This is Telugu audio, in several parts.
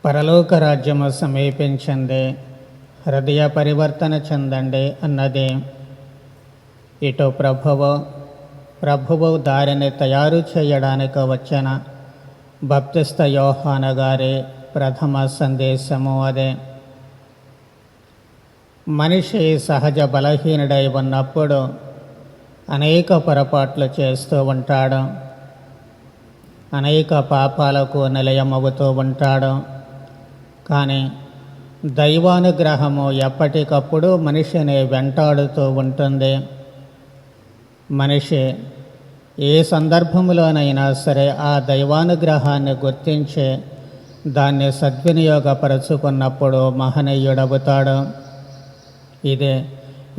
పరలోక రాజ్యము సమీపించింది, హృదయ పరివర్తన చెందండి అన్నది. ఇటు ప్రభువు దారిని తయారు చేయడానికి వచ్చిన బాప్తిస్త యోహాను గారి ప్రథమ సందేశము అదే. మనిషి సహజ బలహీనుడై ఉన్నప్పుడు అనేక పొరపాట్లు చేస్తూ ఉంటాడు, అనేక పాపాలకు నిలయమవుతూ ఉంటాడు. కానీ దైవానుగ్రహము ఎప్పటికప్పుడు మనిషిని వెంటాడుతూ ఉంటుంది. మనిషి ఏ సందర్భంలోనైనా సరే ఆ దైవానుగ్రహాన్ని గుర్తించి దాన్ని సద్వినియోగపరుచుకున్నప్పుడు మహనీయుడవుతాడు. ఇదే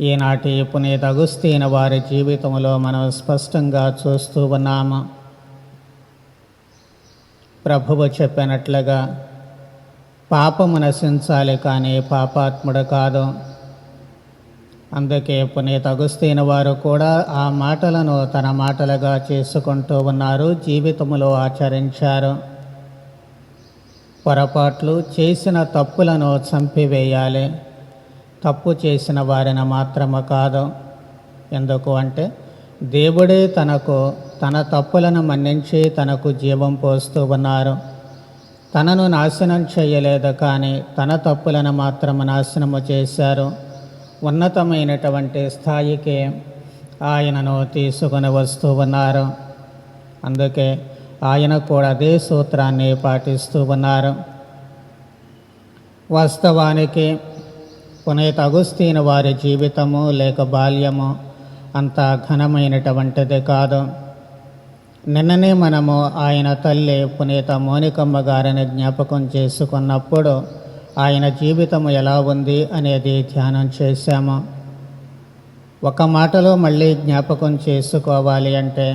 ఈనాటి పునీత అగుస్తీను వారి జీవితంలో మనం స్పష్టంగా చూస్తూ ఉన్నాము. ప్రభువు చెప్పినట్లుగా పాపము నశించాలి కానీ పాపాత్ముడు కాదు. అందుకే పునీత అగుస్తీను వారు కూడా ఆ మాటలను తన మాటలుగా చేసుకుంటూ ఉన్నారు, జీవితంలో ఆచరించారు. పొరపాట్లు చేసిన తప్పులను చంపివేయాలి, తప్పు చేసిన వారిని మాత్రము కాదు. ఎందుకు అంటే దేవుడే తన తప్పులను మన్నించి తనకు జీవం పోస్తూ ఉన్నారు. తనను నాశనం చేయలేదు కానీ తన తప్పులను మాత్రము నాశనము చేశారు. ఉన్నతమైనటువంటి స్థాయికి ఆయనను తీసుకుని వస్తూ ఉన్నారు. అందుకే ఆయన కూడా అదే సూత్రాన్ని పాటిస్తూ ఉన్నారు. వాస్తవానికి పునీత అగుస్తీను వారి జీవితము లేక బాల్యము అంత ఘనమైనటువంటిది కాదు. నిన్ననే మనము ఆయన తల్లి పునీత మోనికమ్మ గారిని జ్ఞాపకం చేసుకున్నప్పుడు ఆయన జీవితము ఎలా ఉంది అనేది ధ్యానం చేశాము. ఒక మాటలో మళ్ళీ జ్ఞాపకం చేసుకోవాలి అంటే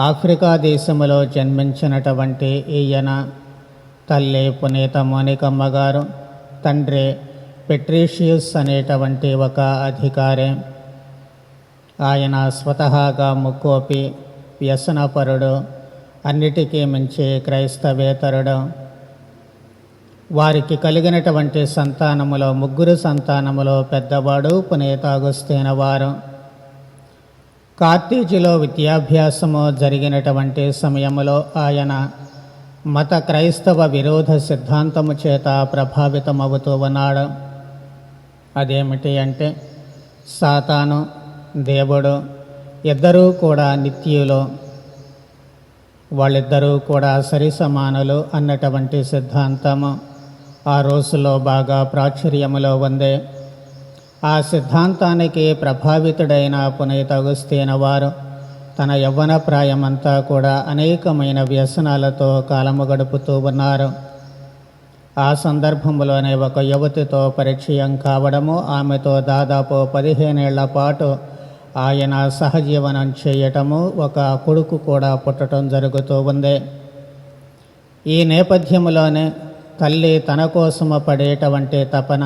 ఆఫ్రికా దేశంలో జన్మించినటువంటి ఈయన తల్లి పునీత మోనికమ్మ గారు, తండ్రి పెట్రీషియస్ అనేటువంటి ఒక అధికారి. ఆయన స్వతహాగా ముక్కోపి, వ్యసనపరుడు, అన్నిటికీ మించి క్రైస్తవేతరుడు. వారికి కలిగినటువంటి సంతానములో 3 సంతానములో పెద్దవాడు పునీత అగుస్తీను వారు. కార్తేజీలో విద్యాభ్యాసము జరిగినటువంటి సమయంలో ఆయన మత క్రైస్తవ విరోధ సిద్ధాంతము చేత ప్రభావితమవుతూ ఉన్నాడు. అదేమిటి అంటే సాతాను, దేవుడు ఇద్దరూ కూడా నిత్యులు, వాళ్ళిద్దరూ కూడా సరి సమానులు అన్నటువంటి సిద్ధాంతము ఆ రోజుల్లో బాగా ప్రాచుర్యములో ఉంది. ఆ సిద్ధాంతానికి ప్రభావితుడైన పునీత అగుస్తీను వారు తన యవ్వన ప్రాయమంతా కూడా అనేకమైన వ్యసనాలతో కాలము గడుపుతూ ఉన్నారు. ఆ సందర్భంలోనే ఒక యువతితో పరిచయం కావడము, ఆమెతో దాదాపు 15 ఏళ్ల పాటు ఆయన సహజీవనం చేయటము, ఒక కొడుకు కూడా పుట్టడం జరుగుతూ ఉంది. ఈ నేపథ్యంలోనే తల్లి తన కోసము పడేటువంటి తపన,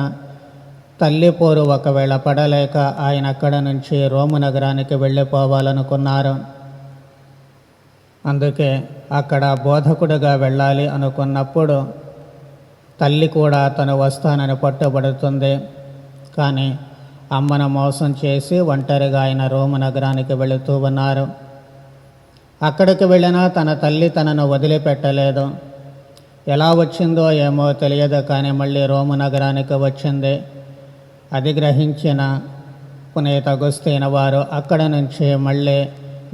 తల్లి పోరు ఒకవేళ పడలేక ఆయన అక్కడి నుంచి రోము నగరానికి వెళ్ళిపోవాలనుకున్నారు. అందుకే అక్కడ బోధకుడిగా వెళ్ళాలి అనుకున్నప్పుడు తల్లి కూడా తను వస్తానని పట్టుబడుతుంది. కానీ అమ్మను మోసం చేసి ఒంటరిగా ఆయన రోము నగరానికి వెళుతూ ఉన్నారు. అక్కడికి వెళ్ళినా తన తల్లి తనను వదిలిపెట్టలేదు. ఎలా వచ్చిందో ఏమో తెలియదు కానీ మళ్ళీ రోము నగరానికి వచ్చింది. అది గ్రహించిన పునీత అగుస్తీను వారు అక్కడ నుంచి మళ్ళీ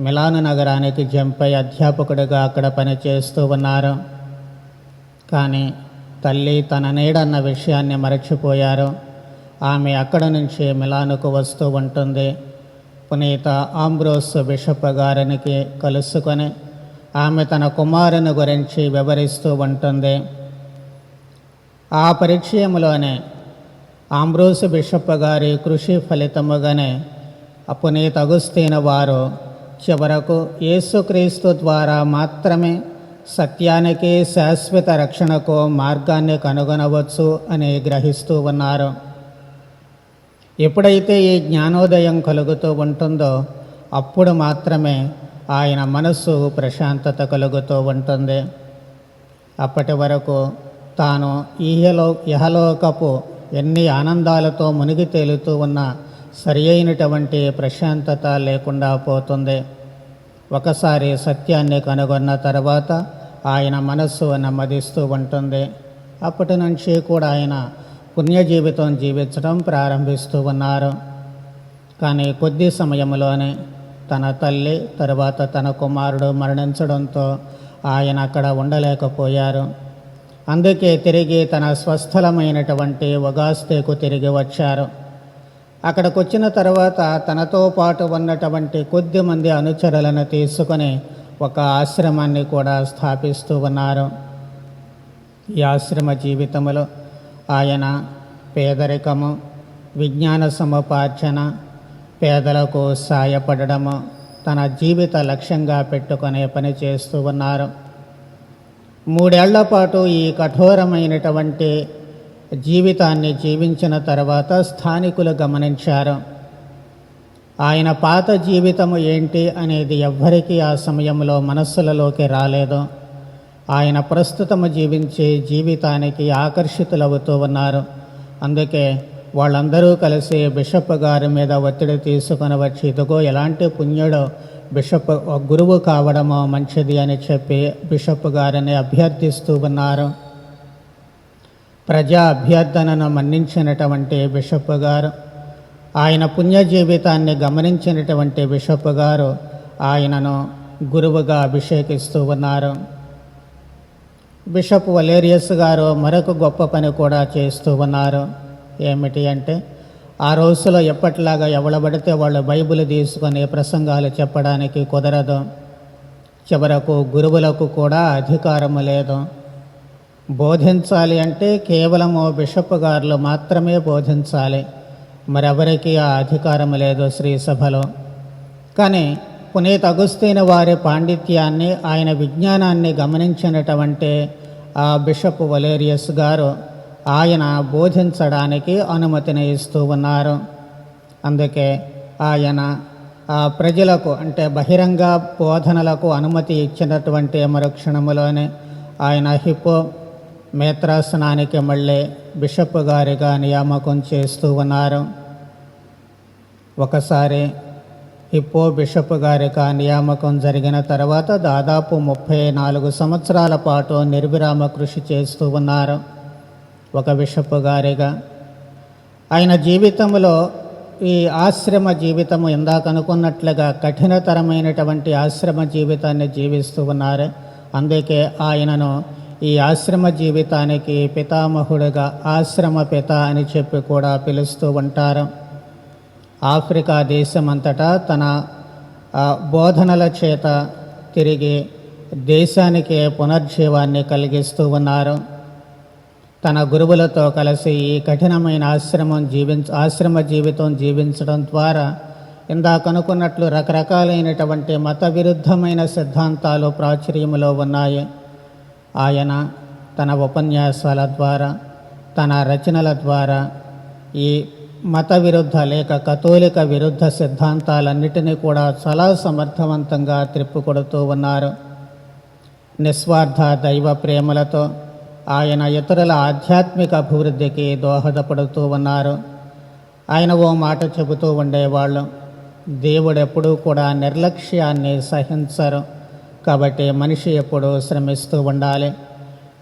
మిలాను నగరానికి జంపై అధ్యాపకుడిగా అక్కడ పనిచేస్తూ ఉన్నారు. కానీ తల్లి తన నీడన్న విషయాన్ని మరచిపోయారు. ఆమె అక్కడ నుంచి మిలానుకు వస్తూ ఉంటుంది. పునీత ఆంబ్రోస్ బిషప్ గారికి కలుసుకొని ఆమె తన కుమారుని గురించి వివరిస్తూ ఉంటుంది. ఆ పరిచయంలోనే ఆంబ్రోస్ బిషప్ గారి కృషి ఫలితముగానే పునీత అగుస్తీను వారు చివరకు యేసుక్రీస్తు ద్వారా మాత్రమే సత్యానికి, శాశ్వత రక్షణకు మార్గాన్ని కనుగొనవచ్చు అని గ్రహిస్తూ ఉన్నారు. ఎప్పుడైతే ఈ జ్ఞానోదయం కలుగుతూ ఉంటుందో అప్పుడు మాత్రమే ఆయన మనస్సు ప్రశాంతత కలుగుతూ ఉంటుంది. అప్పటి వరకు తాను ఇహలోకపు ఎన్ని ఆనందాలతో మునిగి తేలుతూ ఉన్న సరి అయినటువంటి ప్రశాంతత లేకుండా పోతుంది. ఒకసారి సత్యాన్ని కనుగొన్న తర్వాత ఆయన మనస్సు నెమ్మదిస్తూ ఉంటుంది. అప్పటి నుంచి కూడా ఆయన పుణ్య జీవితం జీవించడం ప్రారంభిస్తూ ఉన్నారు. కానీ కొద్ది సమయంలోనే తన తల్లి తరువాత తన కుమారుడు మరణించడంతో ఆయన అక్కడ ఉండలేకపోయారు. అందుకే తిరిగి తన స్వస్థలమైనటువంటి ఒగాస్తేకు తిరిగి వచ్చారు. అక్కడికి వచ్చిన తర్వాత తనతో పాటు ఉన్నటువంటి కొద్ది మంది అనుచరులను తీసుకొని ఒక ఆశ్రమాన్ని కూడా స్థాపిస్తూ ఉన్నారు. ఈ ఆశ్రమ జీవితంలో ఆయన పేదరికము, విజ్ఞాన సముపార్జన, పేదలకు సాయపడడము తన జీవిత లక్ష్యంగా పెట్టుకునే పని చేస్తూ ఉన్నారు. 3 ఏళ్ల పాటు ఈ కఠోరమైనటువంటి జీవితాన్ని జీవించిన తర్వాత స్థానికులు గమనించారు. ఆయన పాత జీవితము ఏంటి అనేది ఎవ్వరికీ ఆ సమయంలో మనస్సులలోకి రాలేదు. ఆయన ప్రస్తుతము జీవించే జీవితానికి ఆకర్షితులవుతూ ఉన్నారు. అందుకే వాళ్ళందరూ కలిసి బిషప్ గారి మీద ఒత్తిడి తీసుకొని వచ్చి, ఇదిగో ఎలాంటి పుణ్యుడు బిషప్ గురువు కావడమో మంచిది అని చెప్పి బిషప్ గారిని అభ్యర్థిస్తూ ఉన్నారు. ప్రజా అభ్యర్థనను మన్నించినటువంటి బిషప్ గారు, ఆయన పుణ్య జీవితాన్ని గమనించినటువంటి బిషప్ గారు ఆయనను గురువుగా అభిషేకిస్తూ ఉన్నారు. బిషప్ వలేరియస్ గారు మరొక గొప్ప పని కూడా చేస్తూ ఉన్నారు. ఏమిటి అంటే, ఆ రోజులో ఎప్పటిలాగా ఎవడబడితే వాళ్ళు బైబిల్ తీసుకొని ప్రసంగాలు చెప్పడానికి కుదరదు. చివరకు గురువులకు కూడా అధికారము లేదు. బోధించాలి అంటే కేవలము బిషప్ గారులు మాత్రమే బోధించాలి, మరెవరికి ఆ అధికారం లేదు శ్రీ సభలో. కానీ పునీత్ అగుస్తీని వారి పాండిత్యాన్ని, ఆయన విజ్ఞానాన్ని గమనించినటువంటి ఆ బిషప్ వలేరియస్ గారు ఆయన బోధించడానికి అనుమతిని ఇస్తూ ఉన్నారు. అందుకే ఆయన ఆ ప్రజలకు అంటే బహిరంగ బోధనలకు అనుమతి ఇచ్చినటువంటి మరుక్షణములోనే ఆయన హిప్పో మేత్రాసనానికి మళ్ళీ బిషప్ గారిగా నియామకం చేస్తూ ఉన్నారు. ఒకసారి హిప్పో బిషప్ గారిగా నియామకం జరిగిన తర్వాత దాదాపు 34 సంవత్సరాల పాటు నిర్విరామ కృషి చేస్తూ ఉన్నారు ఒక బిషప్ గారిగా. ఆయన జీవితంలో ఈ ఆశ్రమ జీవితము ఇందాక అనుకున్నట్లుగా కఠినతరమైనటువంటి ఆశ్రమ జీవితాన్ని జీవిస్తూ ఉన్నారు. అందుకే ఆయనను ఈ ఆశ్రమ జీవితానికి పితామహుడుగా ఆశ్రమ పిత అని చెప్పి కూడా పిలుస్తూ ఉంటారు. ఆఫ్రికా దేశమంతటా తన బోధనల చేత తిరిగి దేశానికి పునర్జీవాన్ని కలిగిస్తూ ఉన్నారు. తన గురువులతో కలిసి ఈ కఠినమైన ఆశ్రమ జీవితం జీవించడం ద్వారా ఇందాక అనుకున్నట్లు రకరకాలైనటువంటి మత విరుద్ధమైన సిద్ధాంతాలు ప్రాచుర్యంలో ఉన్నాయి. ఆయన తన ఉపన్యాసాల ద్వారా, తన రచనల ద్వారా ఈ మత విరుద్ధ లేక కథోలిక విరుద్ధ సిద్ధాంతాలన్నిటినీ కూడా చాలా సమర్థవంతంగా త్రిప్పుకొడుతూ ఉన్నారు. నిస్వార్థ దైవ ప్రేమలతో ఆయన ఇతరుల ఆధ్యాత్మిక అభివృద్ధికి దోహదపడుతూ ఉన్నారు. ఆయన ఓ మాట చెబుతూ ఉండేవాళ్ళు, దేవుడు ఎప్పుడూ కూడా నిర్లక్ష్యాన్ని సహించరు, కాబట్టి మనిషి ఎప్పుడూ శ్రమిస్తూ ఉండాలి.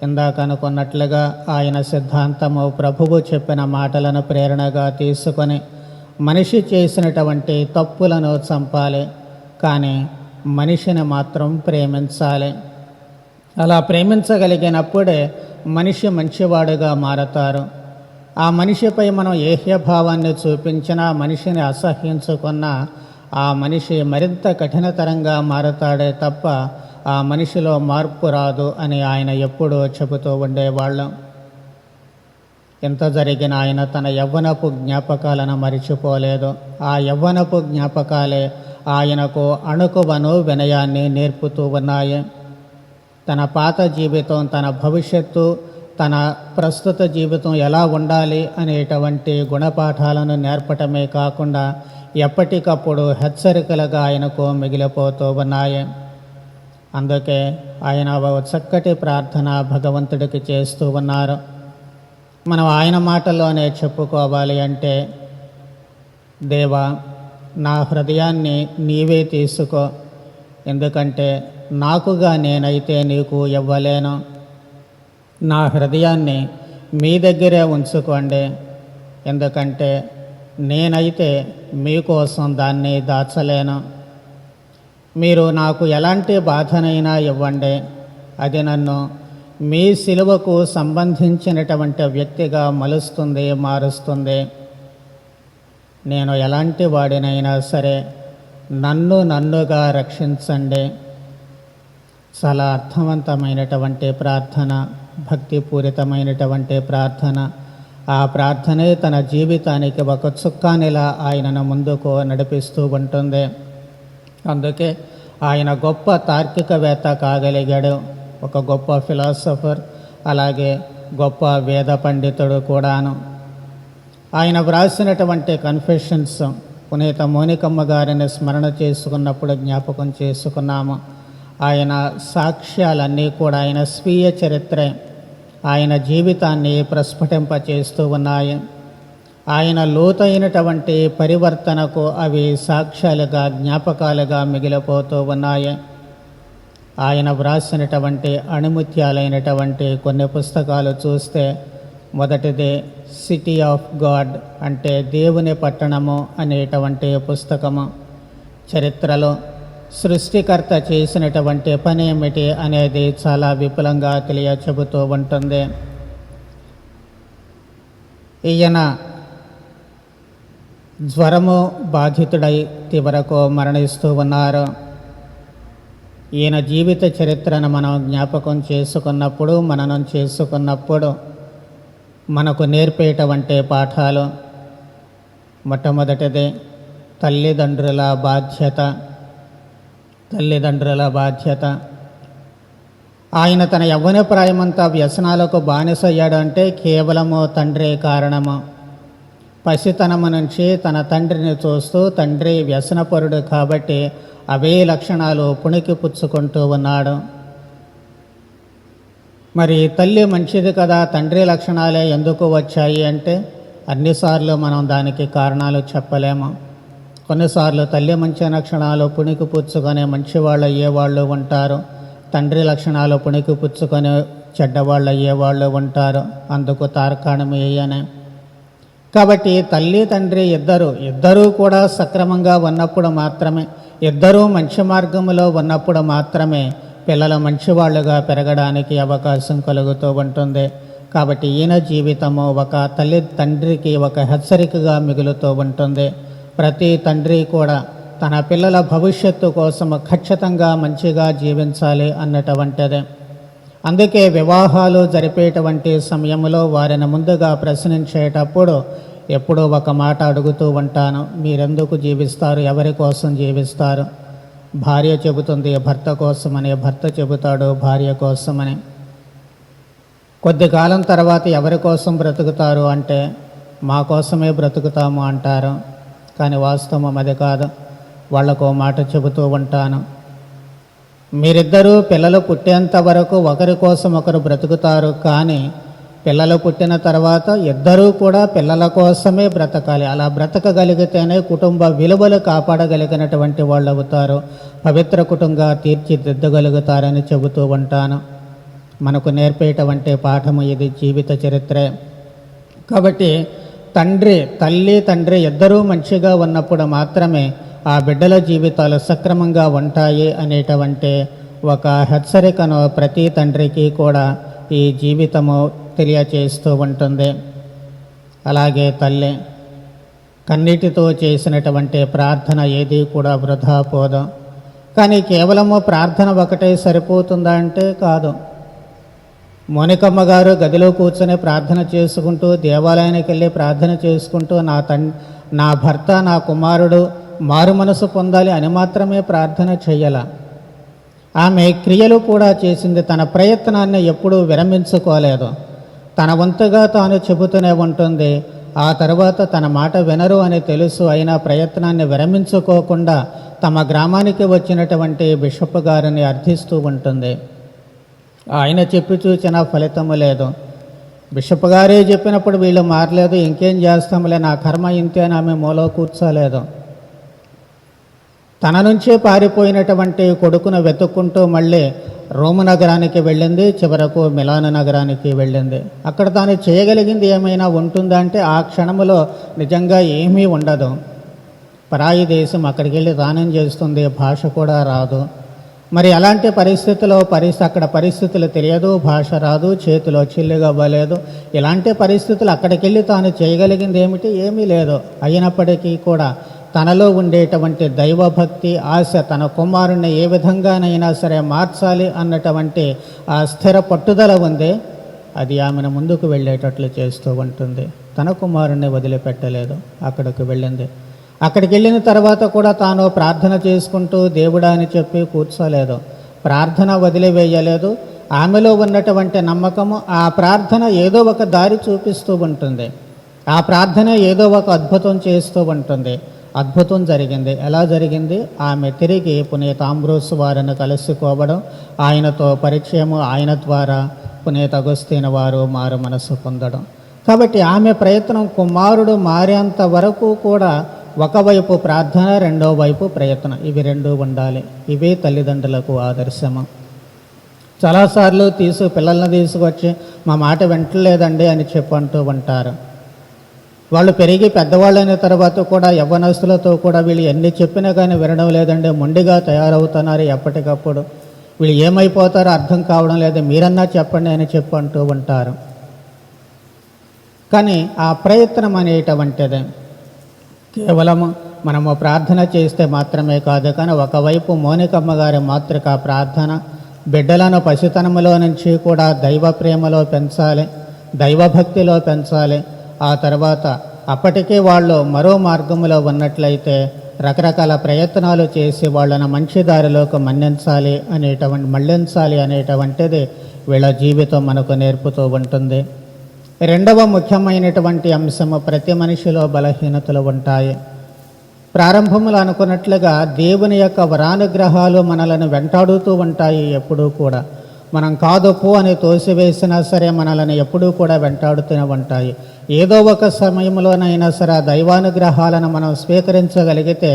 ఇందాక అనుకున్నట్లుగా ఆయన సిద్ధాంతము ప్రభువు చెప్పిన మాటలను ప్రేరణగా తీసుకొని మనిషి చేసినటువంటి తప్పులను చంపాలి, కానీ మనిషిని మాత్రం ప్రేమించాలి. అలా ప్రేమించగలిగినప్పుడే మనిషి మంచివాడుగా మారతారు. ఆ మనిషిపై మనం ఏహ్యభావాన్ని చూపించినా, మనిషిని అసహ్యించుకున్నా ఆ మనిషి మరింత కఠినతరంగా మారతాడే తప్ప ఆ మనిషిలో మార్పు రాదు అని ఆయన ఎప్పుడూ చెబుతూ ఉండేవాళ్ళం. ఎంత జరిగిన ఆయన తన యవ్వనపు జ్ఞాపకాలను మరిచిపోలేదు. ఆ యవ్వనపు జ్ఞాపకాలే ఆయనకు అణుకువను వినయాన్ని నేర్పుతూ ఉన్నాయి. తన పాత జీవితం, తన భవిష్యత్తు, తన ప్రస్తుత జీవితం ఎలా ఉండాలి అనేటువంటి గుణపాఠాలను నేర్పటమే కాకుండా ఎప్పటికప్పుడు హెచ్చరికలుగా ఆయనకు మిగిలిపోతూ ఉన్నాయి. అందుకే ఆయన ఒక చక్కటి ప్రార్థన భగవంతుడికి చేస్తూ ఉన్నారు. మనం ఆయన మాటల్లోనే చెప్పుకోవాలి అంటే, దేవా, నా హృదయాన్ని నీవే తీసుకో, ఎందుకంటే నాకుగా నేనైతే నీకు ఇవ్వలేను. నా హృదయాన్ని మీ దగ్గరే ఉంచుకోండి, ఎందుకంటే నేనైతే మీకోసం దాన్ని దాచలేను. మీరు నాకు ఎలాంటి బాధనైనా ఇవ్వండి, అది నన్ను మీ సిలువకు సంబంధించినటువంటి వ్యక్తిగా మలుస్తుంది, మారుస్తుంది. నేను ఎలాంటి వాడినైనా సరే నన్నుగా రక్షించండి. చాలా అర్థవంతమైనటువంటి ప్రార్థన, భక్తిపూరితమైనటువంటి ప్రార్థన. ఆ ప్రార్థనే తన జీవితానికి ఒక చుక్కానిలా ఆయనను ముందుకు నడిపిస్తూ ఉంటుంది. అందుకే ఆయన గొప్ప తార్కికవేత్త కాగలిగాడు, ఒక గొప్ప ఫిలాసఫర్, అలాగే గొప్ప వేద పండితుడు కూడాను. ఆయన వ్రాసినటువంటి కన్ఫెషన్స్ పునీత మోనికమ్మ గారిని స్మరణ చేసుకున్నప్పుడు జ్ఞాపకం చేసుకున్నాము. ఆయన సాక్ష్యాలన్నీ కూడా ఆయన స్వీయ చరిత్రే, ఆయన జీవితాన్ని ప్రస్ఫుటింపచేస్తూ ఉన్నాయి. ఆయన లోతైనటువంటి పరివర్తనకు అవి సాక్ష్యాలుగా, జ్ఞాపకాలుగా మిగిలిపోతూ ఉన్నాయి. ఆయన వ్రాసినటువంటి అణిముత్యాలైనటువంటి కొన్ని పుస్తకాలు చూస్తే, మొదటిది సిటీ ఆఫ్ గాడ్, అంటే దేవుని పట్టణము అనేటువంటి పుస్తకము. చరిత్రలో సృష్టికర్త చేసినటువంటి పని ఏమిటి అనేది చాలా విపులంగా చెబుతూ ఉంటుంది. ఈయన జ్వరము బాధితుడై చివరకు మరణిస్తూ ఉన్నారు. ఈయన జీవిత చరిత్రను మనం జ్ఞాపకం చేసుకున్నప్పుడు, మననం చేసుకున్నప్పుడు మనకు నేర్పేటువంటి పాఠాలు, మొట్టమొదటిది తల్లిదండ్రుల బాధ్యత. తల్లిదండ్రుల బాధ్యత. ఆయన తన యవ్వన ప్రాయమంతా వ్యసనాలకు బానిసయ్యాడు అంటే కేవలము తండ్రి కారణము. పసితనము నుంచి తన తండ్రిని చూస్తూ, తండ్రి వ్యసనపరుడు కాబట్టి అవే లక్షణాలు పుణికి పుచ్చుకుంటూ ఉన్నాడు. మరి తల్లి మంచిది కదా, తండ్రి లక్షణాలే ఎందుకు వచ్చాయి అంటే, అన్నిసార్లు మనం దానికి కారణాలు చెప్పలేము. కొన్నిసార్లు తల్లి మంచి లక్షణాలు పుణికి పుచ్చుకొని మంచివాళ్ళు అయ్యేవాళ్ళు ఉంటారు, తండ్రి లక్షణాలు పుణికి పుచ్చుకొని చెడ్డవాళ్ళు అయ్యేవాళ్ళు ఉంటారు. అందుకు తార్కాణం ఏయనే. కాబట్టి తల్లి తండ్రి ఇద్దరూ కూడా సక్రమంగా ఉన్నప్పుడు మాత్రమే, ఇద్దరూ మంచి మార్గంలో ఉన్నప్పుడు మాత్రమే పిల్లలు మంచివాళ్ళుగా పెరగడానికి అవకాశం కలుగుతూ ఉంటుంది. కాబట్టి ఈయన జీవితము ఒక తండ్రికి ఒక హెచ్చరికగా మిగులుతూ ఉంటుంది. ప్రతి తండ్రి కూడా తన పిల్లల భవిష్యత్తు కోసం ఖచ్చితంగా మంచిగా జీవించాలి అన్నటువంటిదే. అందుకే వివాహాలు జరిపేటువంటి సమయంలో వారిని ముందుగా ప్రశ్నించేటప్పుడు ఎప్పుడూ ఒక మాట అడుగుతూ ఉంటాను, మీరెందుకు జీవిస్తారు, ఎవరి కోసం జీవిస్తారు? భార్య చెబుతుంది భర్త కోసమని, భర్త చెబుతాడు భార్య కోసమని. కొద్ది కాలం తర్వాత ఎవరి కోసం బ్రతుకుతారు అంటే, మా కోసమే బ్రతుకుతాము అంటారు. కానీ వాస్తవం అది కాదు. వాళ్లకు మాట చెబుతూ ఉంటాను, మీరిద్దరూ పిల్లలు పుట్టేంత వరకు ఒకరి కోసం ఒకరు బ్రతుకుతారు, కానీ పిల్లలు పుట్టిన తర్వాత ఇద్దరూ కూడా పిల్లల కోసమే బ్రతకాలి. అలా బ్రతకగలిగితేనే కుటుంబ విలువలు కాపాడగలిగినటువంటి వాళ్ళు అవుతారు, పవిత్ర కుటుంబంగా తీర్చిదిద్దగలుగుతారని చెబుతూ ఉంటాను. మనకు నేర్పేటువంటి పాఠము ఇది, జీవిత చరిత్రే. కాబట్టి తల్లి తండ్రి ఇద్దరూ మంచిగా ఉన్నప్పుడు మాత్రమే ఆ బిడ్డల జీవితాలు సక్రమంగా ఉంటాయి అనేటువంటి ఒక హెచ్చరికను ప్రతి తండ్రికి కూడా ఈ జీవితము తెలియచేస్తూ ఉంటుంది. అలాగే తల్లి కన్నీటితో చేసినటువంటి ప్రార్థన ఏది కూడా వృధా పోదు. కానీ కేవలము ప్రార్థన ఒకటే సరిపోతుందా అంటే కాదు. మోనికమ్మ గారు గదిలో కూర్చొని ప్రార్థన చేసుకుంటూ, దేవాలయానికి వెళ్ళి ప్రార్థన చేసుకుంటూ, నా భర్త, నా కుమారుడు మారు మనసు పొందాలి అని మాత్రమే ప్రార్థన చెయ్యాల. ఆమె క్రియలు కూడా చేసింది. తన ప్రయత్నాన్ని ఎప్పుడూ విరమించుకోలేదు. తన వంతుగా తాను చెబుతూనే ఉంటుంది. ఆ తర్వాత తన మాట వినరు అని తెలుసు, అయినా ప్రయత్నాన్ని విరమించుకోకుండా తమ గ్రామానికి వచ్చినటువంటి బిషప్ గారిని అర్థిస్తూ ఉంటుంది. ఆయన చెప్పి చూసిన ఫలితము లేదు. బిషప్ గారే చెప్పినప్పుడు వీళ్ళు మారలేదు, ఇంకేం చేస్తాములే, నా కర్మ ఇంతే అని ఆమె మూలో కూర్చోలేదు. తన నుంచే పారిపోయినటువంటి కొడుకును వెతుక్కుంటూ మళ్ళీ రోము నగరానికి వెళ్ళింది, చివరకు మిలాను నగరానికి వెళ్ళింది. అక్కడ తాను చేయగలిగింది ఏమైనా ఉంటుందా అంటే ఆ క్షణములో నిజంగా ఏమీ ఉండదు. పరాయి దేశం, అక్కడికి వెళ్ళి దానం చేస్తుంది, భాష కూడా రాదు. మరి అలాంటి పరిస్థితిలో అక్కడ పరిస్థితులు తెలియదు, భాష రాదు, చేతిలో చిల్లుగవ్వలేదు. ఇలాంటి పరిస్థితులు అక్కడికి వెళ్ళి తాను చేయగలిగింది ఏమిటి? ఏమీ లేదు. అయినప్పటికీ కూడా తనలో ఉండేటువంటి దైవభక్తి, ఆశ, తన కుమారుణ్ణి ఏ విధంగానైనా సరే మార్చాలి అన్నటువంటి ఆ స్థిర పట్టుదల ఉంది. అది ఆమెను ముందుకు వెళ్ళేటట్లు చేస్తూ ఉంటుంది. తన కుమారుణ్ణి వదిలిపెట్టలేదు, అక్కడికి వెళ్ళింది. అక్కడికి వెళ్ళిన తర్వాత కూడా తాను ప్రార్థన చేసుకుంటూ దేవుడా అని చెప్పి కూర్చోలేదు, ప్రార్థన వదిలివేయలేదు. ఆమెలో ఉన్నటువంటి నమ్మకము, ఆ ప్రార్థన ఏదో ఒక దారి చూపిస్తూ ఉంటుంది, ఆ ప్రార్థన ఏదో ఒక అద్భుతం చేస్తూ ఉంటుంది. అద్భుతం జరిగింది. ఎలా జరిగింది? ఆమె తిరిగి పునీత అంబ్రోసు వారిని కలుసుకోవడం, ఆయనతో పరిచయము, ఆయన ద్వారా పునీత అగస్తీను వారు మారు మనసు పొందడం. కాబట్టి ఆమె ప్రయత్నం కుమారుడు మారేంత వరకు కూడా ఒకవైపు ప్రార్థన, రెండో వైపు ప్రయత్నం, ఇవి రెండూ ఉండాలి. ఇవే తల్లిదండ్రులకు ఆదర్శము. చాలాసార్లు పిల్లల్ని తీసుకొచ్చి మా మాట వింటలేదండి అని చెప్పంటూ ఉంటారు. వాళ్ళు పెరిగి పెద్దవాళ్ళైన తర్వాత కూడా యవ్వనస్తులతో కూడా వీళ్ళు ఎన్ని చెప్పినా కానీ వినడం లేదండి, మొండిగా తయారవుతున్నారు. ఎప్పటికప్పుడు వీళ్ళు ఏమైపోతారో అర్థం కావడం లేదు, మీరన్నా చెప్పండి అని చెప్పంటూ ఉంటారు. కానీ ఆ ప్రయత్నం అనేటువంటిది కేవలము మనము ప్రార్థన చేస్తే మాత్రమే కాదు, కానీ ఒకవైపు మోనికమ్మ గారి మాతృక ప్రార్థన, బిడ్డలను పసితనములో నుంచి కూడా దైవ ప్రేమలో పెంచాలి, దైవభక్తిలో పెంచాలి. ఆ తర్వాత అప్పటికే వాళ్ళు మరో మార్గంలో ఉన్నట్లయితే రకరకాల ప్రయత్నాలు చేసి వాళ్ళను మంచి దారిలోకి మళ్ళించాలి అనేటువంటిది వీళ్ళ జీవితం మనకు నేర్పుతూ ఉంటుంది. రెండవ ముఖ్యమైనటువంటి అంశము, ప్రతి మనిషిలో బలహీనతలు ఉంటాయి. ప్రారంభంలో అనుకున్నట్లుగా దేవుని యొక్క వరానుగ్రహాలు మనలను వెంటాడుతూ ఉంటాయి. ఎప్పుడూ కూడా మనం కాదు పో అని తోసివేసినా సరే మనలను ఎప్పుడూ కూడా వెంటాడుతూనే ఉంటాయి. ఏదో ఒక సమయంలోనైనా సరే దైవానుగ్రహాలను మనం స్వీకరించగలిగితే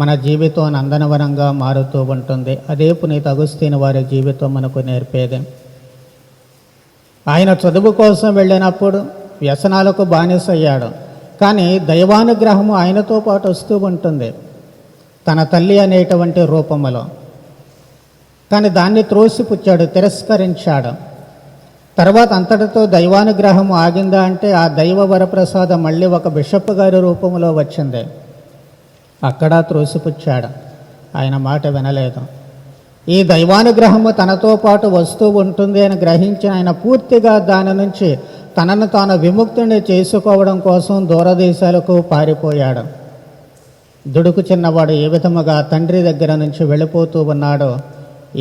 మన జీవితం నందనవనంగా మారుతూ ఉంటుంది. అదే పునీత అగస్తీను వారి జీవితం మనకు నేర్పేది. ఆయన చదువు కోసం వెళ్ళినప్పుడు వ్యసనాలకు బానిసయ్యాడు, కానీ దైవానుగ్రహము ఆయనతో పాటు వస్తూ ఉంటుంది తన తల్లి అనేటువంటి రూపములో. కానీ దాన్ని త్రోసిపుచ్చాడు, తిరస్కరించాడు. తర్వాత అంతటితో దైవానుగ్రహము ఆగిందా అంటే ఆ దైవ వరప్రసాదం మళ్ళీ ఒక బిషప్ గారి రూపంలో వచ్చింది, అక్కడ త్రోసిపుచ్చాడు, ఆయన మాట వినలేదు. ఈ దైవానుగ్రహము తనతో పాటు వస్తూ ఉంటుంది అని గ్రహించి ఆయన పూర్తిగా దాని నుంచి తనను తాను విముక్తిని చేసుకోవడం కోసం దూరదేశాలకు పారిపోయాడు. దుడుకు చిన్నవాడు ఏ విధముగా తండ్రి దగ్గర నుంచి వెళ్ళిపోతూ ఉన్నాడో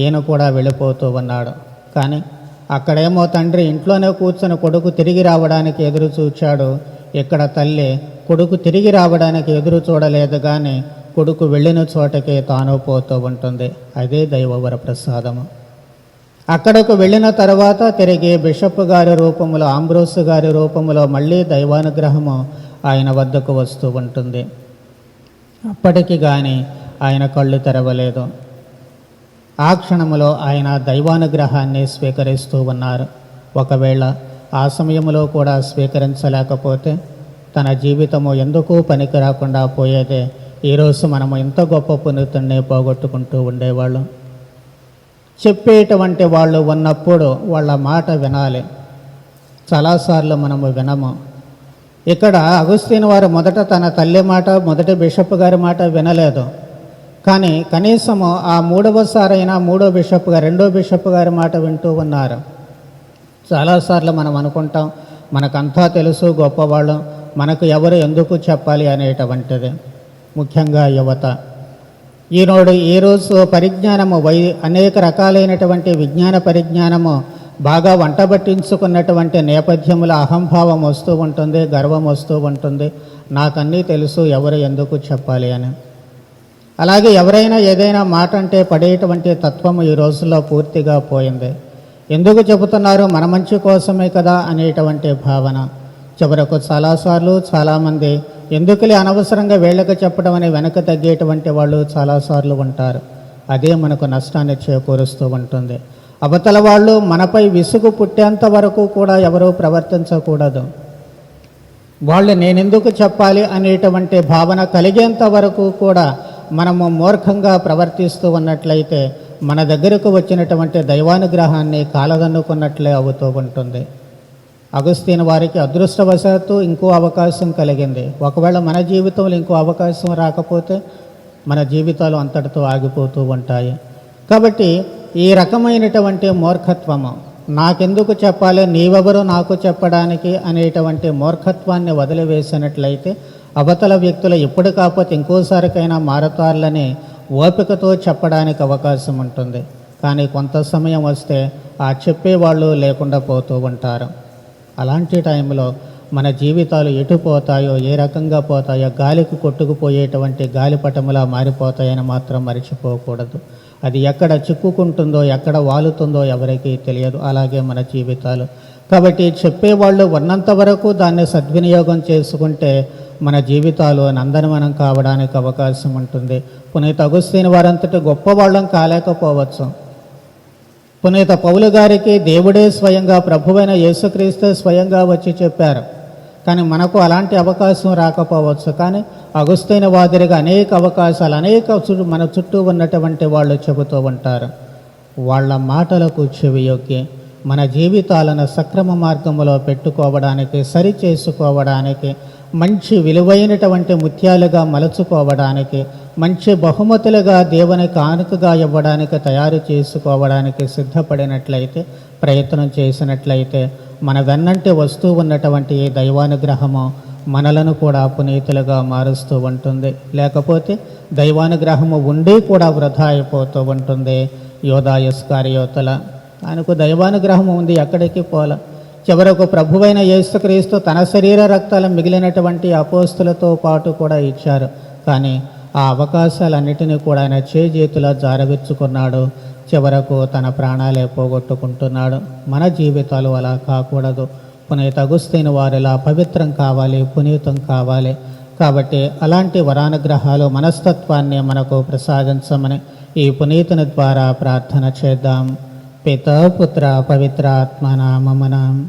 ఈయన కూడా వెళ్ళిపోతూ ఉన్నాడు. కానీ అక్కడేమో తండ్రి ఇంట్లోనే కూర్చొని కొడుకు తిరిగి రావడానికి ఎదురు చూచాడు. ఇక్కడ తల్లి కొడుకు తిరిగి రావడానికి ఎదురు చూడలేదు, కానీ కొడుకు వెళ్ళిన చోటకే తాను పోతూ ఉంటుంది. అదే దైవవర ప్రసాదము. అక్కడకు వెళ్ళిన తర్వాత తిరిగి బిషప్ గారి రూపంలో, ఆంబ్రోసు గారి రూపంలో మళ్ళీ దైవానుగ్రహము ఆయన వద్దకు వస్తూ ఉంటుంది. అప్పటికి కానీ ఆయన కళ్ళు తెరవలేదు. ఆ క్షణంలో ఆయన దైవానుగ్రహాన్ని స్వీకరిస్తూ ఉన్నారు. ఒకవేళ ఆ సమయంలో కూడా స్వీకరించలేకపోతే తన జీవితము ఎందుకు పనికి రాకుండా పోయేదే. ఈరోజు మనము ఇంత గొప్ప పునీతుడిని పోగొట్టుకుంటూ ఉండేవాళ్ళం. చెప్పేటువంటి వాళ్ళు ఉన్నప్పుడు వాళ్ళ మాట వినాలి. చాలాసార్లు మనము వినము. ఇక్కడ అగస్తీను వారు మొదట తన తల్లి మాట, మొదటి బిషప్ గారి మాట వినలేదు. కానీ కనీసము ఆ మూడవసారైనా రెండో బిషప్ గారి మాట వింటూ ఉన్నారు. చాలాసార్లు మనం అనుకుంటాం మనకంతా తెలుసు, గొప్పవాళ్ళం, మనకు ఎవరు ఎందుకు చెప్పాలి అనేటువంటిది. ముఖ్యంగా యువత ఈరోజు పరిజ్ఞానము అనేక రకాలైనటువంటి విజ్ఞాన పరిజ్ఞానము బాగా వంటబట్టించుకున్నటువంటి నేపథ్యంలో అహంభావం వస్తూ ఉంటుంది, గర్వం వస్తూ ఉంటుంది. నాకన్నీ తెలుసు, ఎవరు ఎందుకు చెప్పాలి అని. అలాగే ఎవరైనా ఏదైనా మాట అంటే పడేటువంటి తత్వము ఈ రోజుల్లో పూర్తిగా పోయింది. ఎందుకు చెబుతున్నారు, మన మంచి కోసమే కదా అనేటువంటి భావన. చివరకు చాలాసార్లు చాలామంది ఎందుకులే అనవసరంగా వీళ్ళకి చెప్పడం అని వెనక తగ్గేటువంటి వాళ్ళు చాలాసార్లు ఉంటారు. అదే మనకు నష్టాన్ని చేకూరుస్తూ ఉంటుంది. అవతల వాళ్ళు మనపై విసుగు పుట్టేంత వరకు కూడా ఎవరూ ప్రవర్తించకూడదు. వాళ్ళు నేనెందుకు చెప్పాలి అనేటువంటి భావన కలిగేంత వరకు కూడా మనము మూర్ఖంగా ప్రవర్తిస్తూ ఉన్నట్లయితే మన దగ్గరకు వచ్చినటువంటి దైవానుగ్రహాన్ని కాలదన్నుకున్నట్లే అవుతూ ఉంటుంది. అగస్త్యని వారికి అదృష్టవశాత్తు ఇంకో అవకాశం కలిగింది. ఒకవేళ మన జీవితంలో ఇంకో అవకాశం రాకపోతే మన జీవితాలు అంతటితో ఆగిపోతూ ఉంటాయి. కాబట్టి ఈ రకమైనటువంటి మూర్ఖత్వము, నాకెందుకు చెప్పాలి, నీవెవరు నాకు చెప్పడానికి అనేటువంటి మూర్ఖత్వాన్ని వదిలివేసినట్లయితే అవతల వ్యక్తులు ఎప్పుడు కాకపోతే ఇంకోసారికైనా మారతారులని ఓపికతో చెప్పడానికి అవకాశం ఉంటుంది. కానీ కొంత సమయం వస్తే ఆ చెప్పేవాళ్ళు లేకుండా పోతూ ఉంటారు. అలాంటి టైంలో మన జీవితాలు ఎటు పోతాయో, ఏ రకంగా పోతాయో, గాలికి కొట్టుకుపోయేటువంటి గాలిపటములా మారిపోతాయని మాత్రం మర్చిపోకూడదు. అది ఎక్కడ చిక్కుకుంటుందో, ఎక్కడ వాలుతుందో ఎవరికీ తెలియదు. అలాగే మన జీవితాలు. కాబట్టి చెప్పేవాళ్ళు ఉన్నంత వరకు దాన్ని సద్వినియోగం చేసుకుంటే మన జీవితాలు నందనవనం కావడానికి అవకాశం ఉంటుంది. పునీత అగస్త్యని వారంతటి గొప్పవాళ్ళం కాలేకపోవచ్చు. పునీత పౌలు గారికి దేవుడే స్వయంగా, ప్రభువైన యేసుక్రీస్తే స్వయంగా వచ్చి చెప్పారు. కానీ మనకు అలాంటి అవకాశం రాకపోవచ్చు. కానీ అగస్త్యని వాదిరిగా అనేక అవకాశాలు మన చుట్టూ ఉన్నటువంటి వాళ్ళు చెబుతూ ఉంటారు. వాళ్ళ మాటలకు చెవియొగ్గి మన జీవితాలను సక్రమ మార్గంలో పెట్టుకోవడానికి, సరి చేసుకోవడానికి, మంచి విలువైనటువంటి ముత్యాలుగా మలుచుకోవడానికి, మంచి బహుమతులుగా దేవుని కానుకగా ఇవ్వడానికి తయారు చేసుకోవడానికి సిద్ధపడినట్లయితే, ప్రయత్నం చేసినట్లయితే మన వెన్నంటి వస్తూ ఉన్నటువంటి ఈ దైవానుగ్రహము మనలను కూడా పునీతులుగా మారుస్తూ ఉంటుంది. లేకపోతే దైవానుగ్రహము ఉండి కూడా వృధా అయిపోతూ ఉంటుంది. యోధా ఇస్కరియోతుల ఆయనకు దైవానుగ్రహం ఉంది, ఎక్కడికి పోల. చివరకు ప్రభువైన యేసుక్రీస్తు తన శరీర రక్తాలు మిగిలినటువంటి అపోస్తులతో పాటు కూడా ఇచ్చారు. కానీ ఆ అవకాశాలన్నిటినీ కూడా ఆయన చేజేతులా జారవిచ్చుకున్నాడు. చివరకు తన ప్రాణాలే పోగొట్టుకుంటున్నాడు. మన జీవితాలు అలా కాకూడదు. పునీత అగస్త్యని వారిలా పవిత్రం కావాలి, పునీతం కావాలి. కాబట్టి అలాంటి వరానుగ్రహాలు, మనస్తత్వాన్ని మనకు ప్రసాదించమని ఈ పునీతుని ద్వారా ప్రార్థన చేద్దాం. పితా పుత్ర పవిత్ర ఆత్మ నామమున.